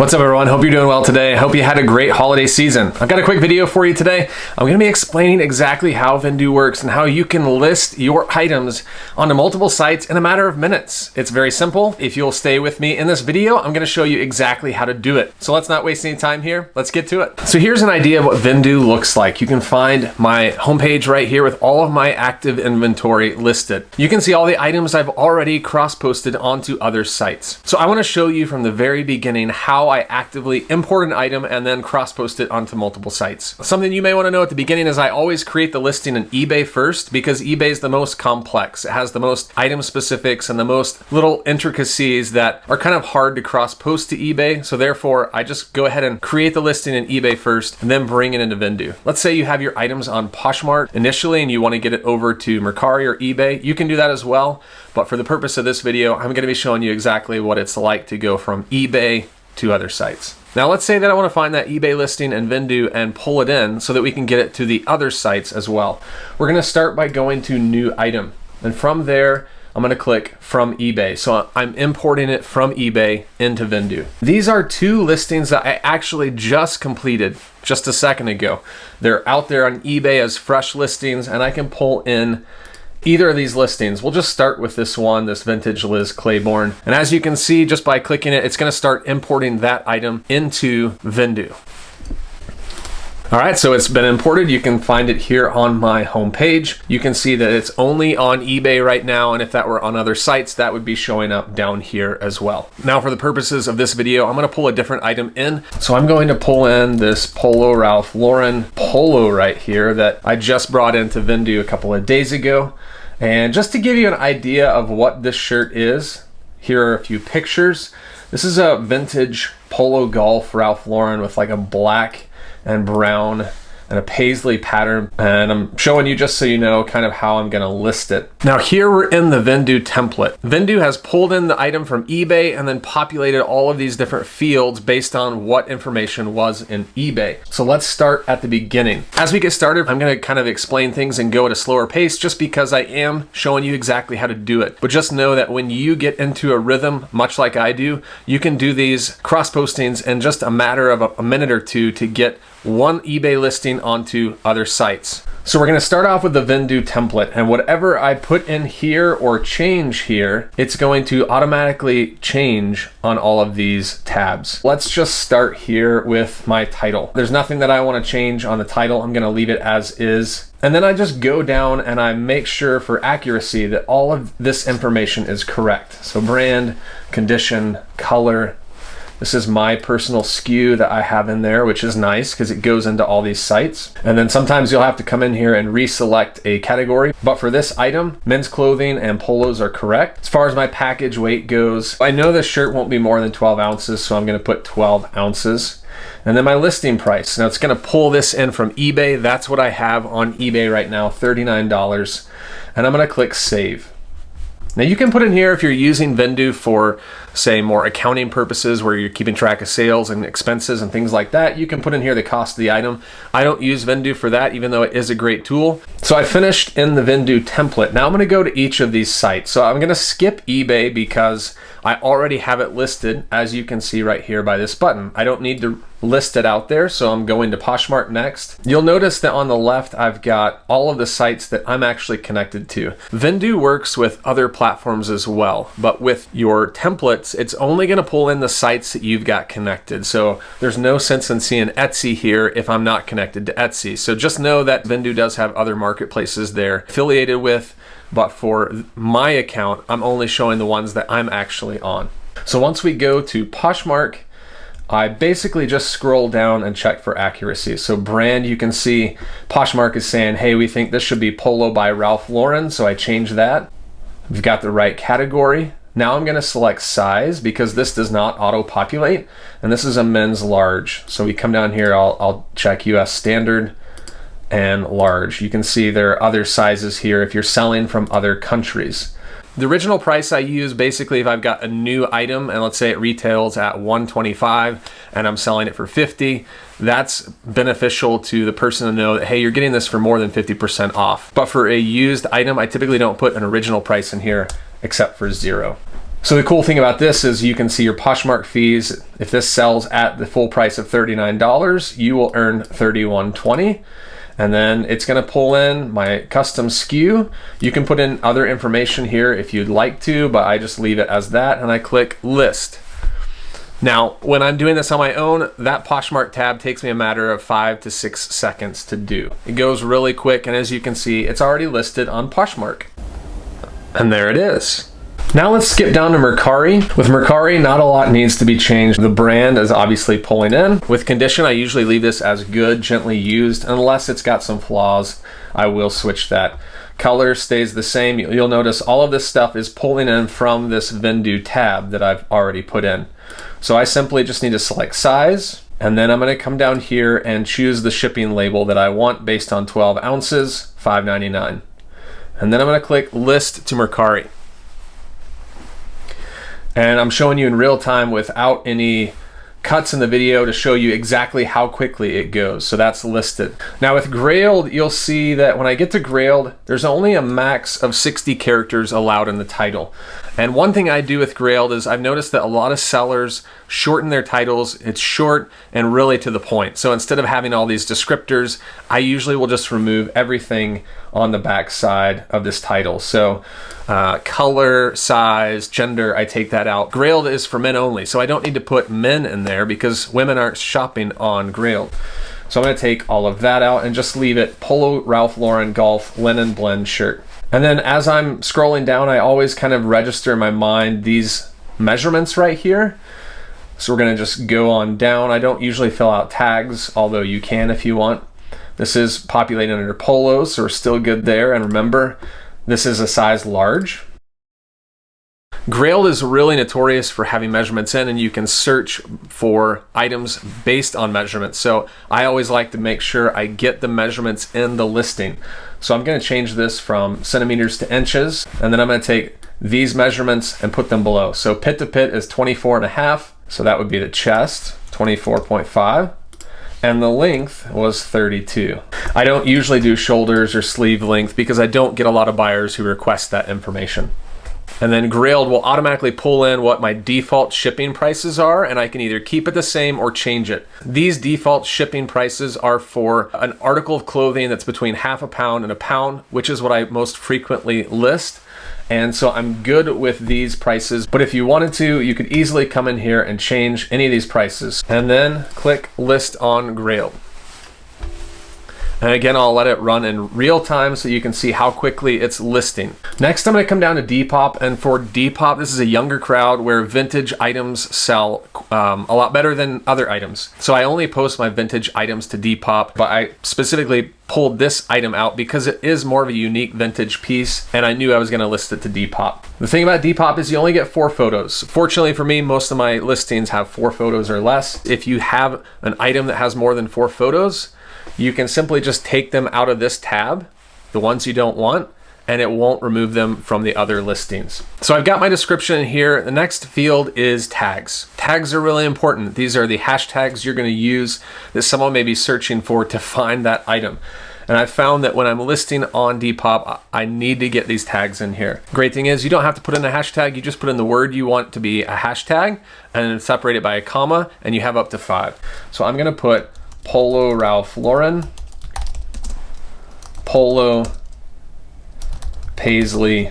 What's up everyone? Hope you're doing well today. Hope you had a great holiday season. I've got a quick video for you today. I'm going to be explaining exactly how Vendoo works and how you can list your items onto multiple sites in a matter of minutes. It's very simple. If you'll stay with me in this video, I'm going to show you exactly how to do it. So let's not waste any time here. Let's get to it. So here's an idea of what Vendoo looks like. You can find my homepage right here with all of my active inventory listed. You can see all the items I've already cross-posted onto other sites. So I want to show you from the very beginning how I actively import an item and then cross-post it onto multiple sites. Something you may want to know at the beginning is I always create the listing in eBay first because eBay is the most complex. It has the most item specifics and the most little intricacies that are kind of hard to cross-post to eBay. So therefore, I just go ahead and create the listing in eBay first and then bring it into Vendoo. Let's say you have your items on Poshmark initially and you want to get it over to Mercari or eBay. You can do that as well. But for the purpose of this video, I'm going to be showing you exactly what it's like to go from eBay to other sites. Now let's say that I want to find that eBay listing in Vendoo and pull it in so that we can get it to the other sites as well. We're going to start by going to new item, and from there I'm going to click from eBay. So I'm importing it from eBay into Vendoo. These are two listings that I actually just completed just a second ago. They're out there on eBay as fresh listings and I can pull in either of these listings. We'll just start with this one, this vintage Liz Claiborne. And as you can see, just by clicking it, it's gonna start importing that item into Vendoo. All right, so it's been imported. You can find it here on my homepage. You can see that it's only on eBay right now, and if that were on other sites, that would be showing up down here as well. Now, for the purposes of this video, I'm gonna pull a different item in. So I'm going to pull in this Polo Ralph Lauren polo right here that I just brought into Vendoo a couple of days ago. And just to give you an idea of what this shirt is, here are a few pictures. This is a vintage polo golf Ralph Lauren with like a black and brown and a paisley pattern, and I'm showing you just so you know kind of how I'm gonna list it. Now here we're in the Vendoo template. Vendoo has pulled in the item from eBay and then populated all of these different fields based on what information was in eBay. So let's start at the beginning. As we get started, I'm gonna kind of explain things and go at a slower pace just because I am showing you exactly how to do it. But just know that when you get into a rhythm, much like I do, you can do these cross postings in just a matter of a minute or two to get one eBay listing onto other sites. So we're going to start off with the Vendoo template, and whatever I put in here or change here, it's going to automatically change on all of these tabs. Let's just start here with my title. There's nothing that I want to change on the title. I'm going to leave it as is. And then I just go down and I make sure for accuracy that all of this information is correct. So brand, condition, color. This is my personal SKU that I have in there, which is nice because it goes into all these sites. And then sometimes you'll have to come in here and reselect a category. But for this item, men's clothing and polos are correct. As far as my package weight goes, I know this shirt won't be more than 12 ounces, so I'm going to put 12 ounces. And then my listing price. Now it's going to pull this in from eBay. That's what I have on eBay right now, $39. And I'm going to click save. Now you can put in here if you're using Vendoo for, say, more accounting purposes where you're keeping track of sales and expenses and things like that. You can put in here the cost of the item. I don't use Vendoo for that, even though it is a great tool. So I finished in the Vendoo template. Now I'm gonna go to each of these sites. So I'm gonna skip eBay because I already have it listed, as you can see right here by this button. I don't need to list it out there, so I'm going to Poshmark next. You'll notice that on the left, I've got all of the sites that I'm actually connected to. Vendoo works with other platforms as well, but with your templates, it's only gonna pull in the sites that you've got connected. So there's no sense in seeing Etsy here if I'm not connected to Etsy. So just know that Vendoo does have other marketplaces they're affiliated with, but for my account, I'm only showing the ones that I'm actually on. So once we go to Poshmark, I basically just scroll down and check for accuracy. So brand, you can see Poshmark is saying, hey, we think this should be Polo by Ralph Lauren. So I change that. We've got the right category. Now I'm gonna select size because this does not auto-populate. And this is a men's large. So we come down here, I'll check US standard and large. You can see there are other sizes here if you're selling from other countries. The original price I use, basically if I've got a new item and let's say it retails at $125 and I'm selling it for $50, that's beneficial to the person to know that, hey, you're getting this for more than 50% off. But for a used item, I typically don't put an original price in here except for 0. So the cool thing about this is you can see your Poshmark fees. If this sells at the full price of $39, you will earn $31.20. And then it's gonna pull in my custom SKU. You can put in other information here if you'd like to, but I just leave it as that, and I click list. Now, when I'm doing this on my own, that Poshmark tab takes me a matter of 5 to 6 seconds to do. It goes really quick, and as you can see, it's already listed on Poshmark. And there it is. Now let's skip down to Mercari. With Mercari, not a lot needs to be changed. The brand is obviously pulling in. With condition, I usually leave this as good, gently used, unless it's got some flaws, I will switch that. Color stays the same. You'll notice all of this stuff is pulling in from this Vendoo tab that I've already put in. So I simply just need to select size, and then I'm gonna come down here and choose the shipping label that I want based on 12 ounces, $5.99. And then I'm gonna click list to Mercari. And I'm showing you in real time without any cuts in the video to show you exactly how quickly it goes. So that's listed. Now with Grailed, you'll see that when I get to Grailed, there's only a max of 60 characters allowed in the title. And one thing I do with Grailed is I've noticed that a lot of sellers shorten their titles. It's short and really to the point. So instead of having all these descriptors, I usually will just remove everything on the back side of this title. So color, size, gender, I take that out. Grailed is for men only, so I don't need to put men in there because women aren't shopping on Grailed. So I'm gonna take all of that out and just leave it Polo Ralph Lauren Golf Linen Blend shirt. And then as I'm scrolling down, I always kind of register in my mind these measurements right here. So we're gonna just go on down. I don't usually fill out tags, although you can if you want. This is populated under polos, so we're still good there. And remember, this is a size large. Grailed is really notorious for having measurements in, and you can search for items based on measurements. So I always like to make sure I get the measurements in the listing. So I'm gonna change this from centimeters to inches, and then I'm gonna take these measurements and put them below. So pit to pit is 24.5, so that would be the chest, 24.5. And the length was 32. I don't usually do shoulders or sleeve length because I don't get a lot of buyers who request that information. And then Grailed will automatically pull in what my default shipping prices are, and I can either keep it the same or change it. These default shipping prices are for an article of clothing that's between half a pound and a pound, which is what I most frequently list. And so I'm good with these prices, but if you wanted to, you could easily come in here and change any of these prices and then click list on Grailed. And again, I'll let it run in real time so you can see how quickly it's listing. Next, I'm gonna come down to Depop, and for Depop, this is a younger crowd where vintage items sell a lot better than other items. So I only post my vintage items to Depop, but I specifically pulled this item out because it is more of a unique vintage piece, and I knew I was gonna list it to Depop. The thing about Depop is you only get 4 photos. Fortunately for me, most of my listings have 4 photos or less. If you have an item that has more than 4 photos, you can simply just take them out of this tab, the ones you don't want, and it won't remove them from the other listings. So I've got my description in here. The next field is tags. Tags are really important. These are the hashtags you're gonna use that someone may be searching for to find that item. And I found that when I'm listing on Depop, I need to get these tags in here. Great thing is you don't have to put in a hashtag, you just put in the word you want to be a hashtag and then separate it by a comma, and you have up to 5. So I'm gonna put Polo Ralph Lauren, Polo Paisley.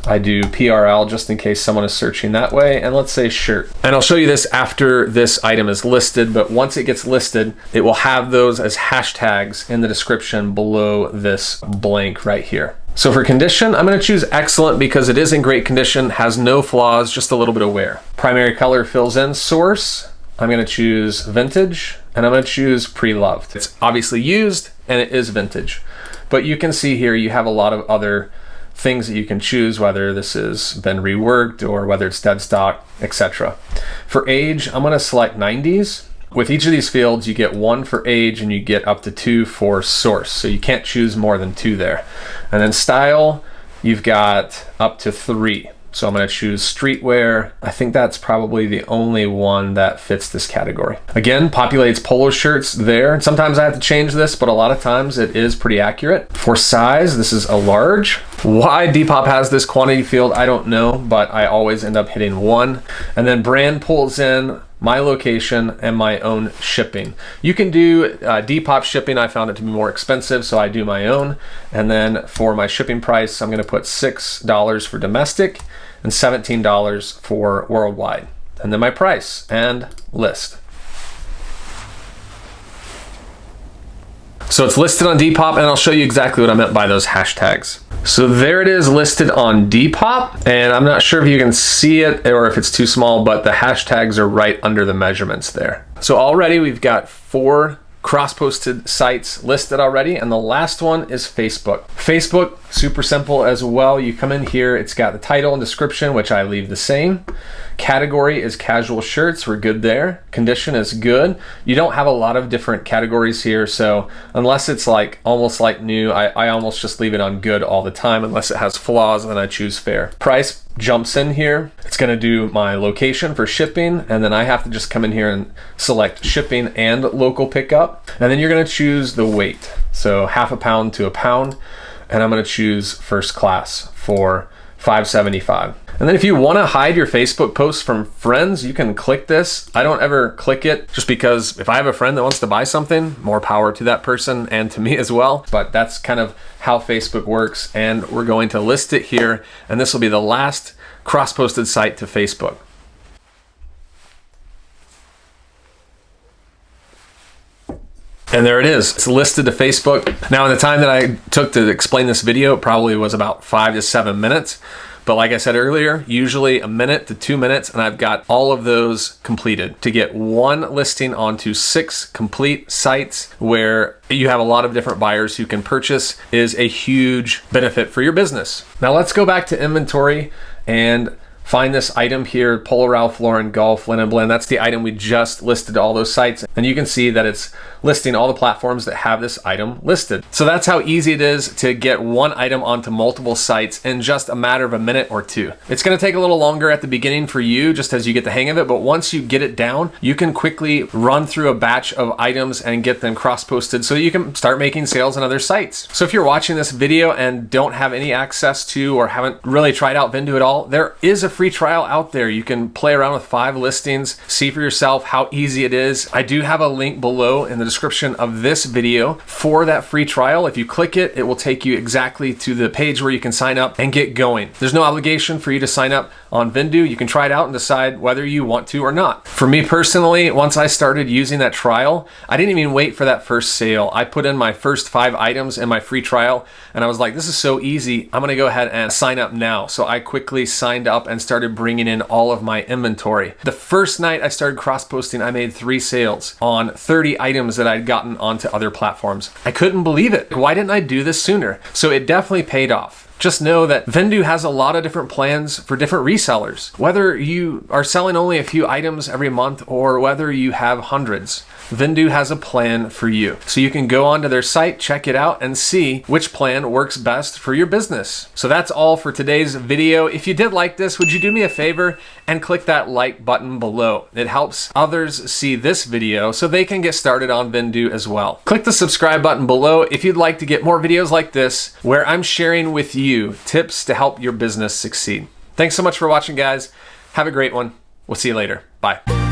I do PRL just in case someone is searching that way, and let's say shirt. And I'll show you this after this item is listed, but once it gets listed, it will have those as hashtags in the description below this blank right here. So for condition, I'm gonna choose excellent because it is in great condition, has no flaws, just a little bit of wear. Primary color fills in. Source, I'm gonna choose vintage, and I'm gonna choose pre-loved. It's obviously used and it is vintage, but you can see here you have a lot of other things that you can choose, whether this has been reworked or whether it's dead stock, etc. For age, I'm gonna select 90s. With each of these fields, you get 1 for age and you get up to 2 for source. So you can't choose more than 2 there. And then style, you've got up to 3. So I'm gonna choose streetwear. I think that's probably the only one that fits this category. Again, populates polo shirts there. Sometimes I have to change this, but a lot of times it is pretty accurate. For size, this is a large. Why Depop has this quantity field, I don't know, but I always end up hitting 1. And then brand pulls in my location and my own shipping. You can do Depop shipping. I found it to be more expensive, so I do my own. And then for my shipping price, I'm gonna put $6 for domestic and $17 for worldwide. And then my price and list. So it's listed on Depop, and I'll show you exactly what I meant by those hashtags. So there it is listed on Depop, and I'm not sure if you can see it or if it's too small, but the hashtags are right under the measurements there. So already we've got 4 cross-posted sites listed already, and the last one is Facebook. Facebook, super simple as well. You come in here, it's got the title and description, which I leave the same. Category is casual shirts, we're good there. Condition is good. You don't have a lot of different categories here, so unless it's like almost like new, I almost just leave it on good all the time. Unless it has flaws, then I choose fair. Price jumps in here. It's gonna do my location for shipping, and then I have to just come in here and select shipping and local pickup. And then you're gonna choose the weight. So half a pound to a pound, and I'm gonna choose first class for $5.75. And then if you want to hide your Facebook posts from friends, you can click this. I don't ever click it just because if I have a friend that wants to buy something, more power to that person and to me as well. But that's kind of how Facebook works, and we're going to list it here, and this will be the last cross-posted site to Facebook. And there it is, it's listed to Facebook. Now in the time that I took to explain this video, it probably was about 5 to 7 minutes. But like I said earlier, usually 1 minute to 2 minutes, and I've got all of those completed. To get 1 listing onto 6 complete sites where you have a lot of different buyers who can purchase is a huge benefit for your business. Now let's go back to inventory and find this item here, Polo Ralph Lauren Golf Linen Blend. That's the item we just listed to all those sites. And you can see that it's listing all the platforms that have this item listed. So that's how easy it is to get 1 item onto multiple sites in just a matter of 1 minute or 2. It's gonna take a little longer at the beginning for you, just as you get the hang of it, but once you get it down, you can quickly run through a batch of items and get them cross-posted so you can start making sales on other sites. So if you're watching this video and don't have any access to or haven't really tried out Vendoo at all, there is a free trial out there. You can play around with 5 listings, see for yourself how easy it is. I do have a link below in the description of this video for that free trial. If you click it, it will take you exactly to the page where you can sign up and get going. There's no obligation for you to sign up on Vendoo. You can try it out and decide whether you want to or not. For me personally, once I started using that trial, I didn't even wait for that first sale. I put in my first 5 items in my free trial, and I was like, this is so easy. I'm gonna go ahead and sign up now. So I quickly signed up and started bringing in all of my inventory. The first night I started cross-posting, I made 3 sales on 30 items that I'd gotten onto other platforms. I couldn't believe it. Why didn't I do this sooner? So it definitely paid off. Just know that Vendoo has a lot of different plans for different resellers. Whether you are selling only a few items every month or whether you have hundreds, Vendoo has a plan for you. So you can go onto their site, check it out, and see which plan works best for your business. So that's all for today's video. If you did like this, would you do me a favor and click that like button below? It helps others see this video so they can get started on Vendoo as well. Click the subscribe button below if you'd like to get more videos like this where I'm sharing with you tips to help your business succeed. Thanks so much for watching, guys. Have a great one. We'll see you later. Bye.